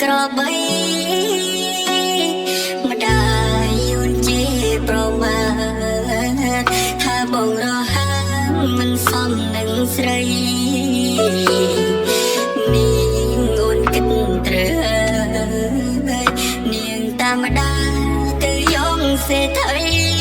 ក្របីម្ដាយយូនជាប្រមាថថាបងរហាមិនសមនឹងស្រីនាងអូនគិតត្រូវនាងតាមដាទៅយំសេដ្ឋី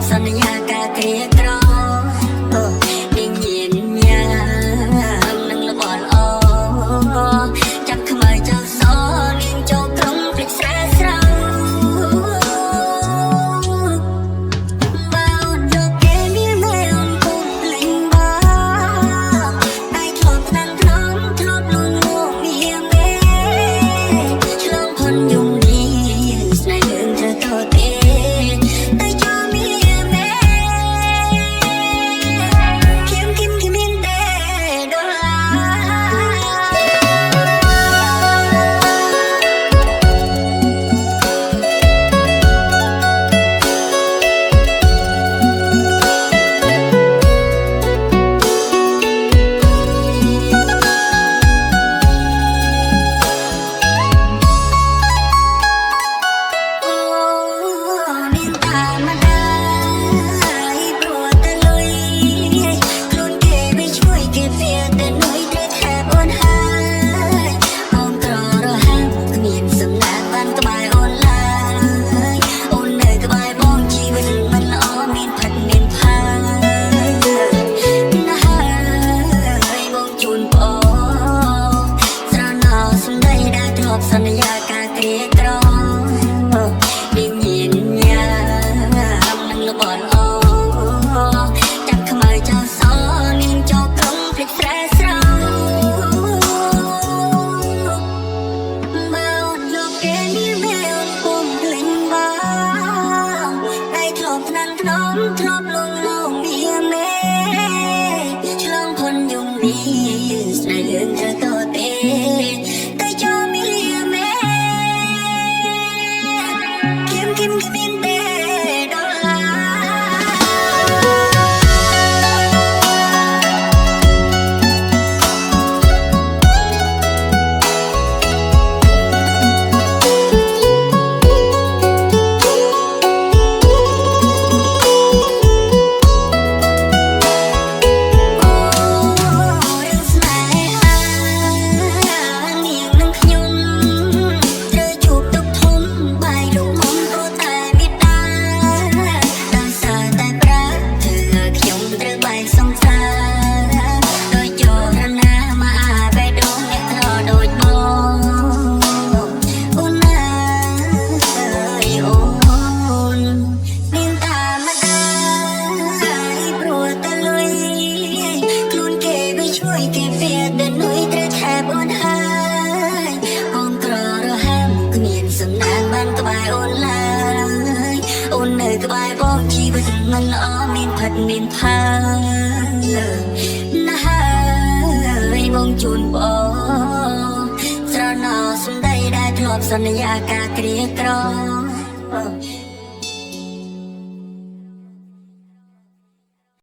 សន្យាការគ្រាក្រនាងញៀនញ៉ាំនឹងលបល្អចាប់ខ្មៅចោលសនាងចូលក្រុងភ្លេចស្រែស្រោមកយកគេនេះមែនពុំភ្លេចបងតែធ្លាប់ថ្នាំធ្នមធ្លាប់លងលងវាមេឆ្លងพ้นយំនេះស្នេហ៍យើងត្រូវតទេក្បែរបងជីវិតមិនល្អមានផិតមានផាណាស់ហើយបងជូនបងស្រណោលសម្ដីដែលធ្លាប់សន្យាការគ្រាក្រ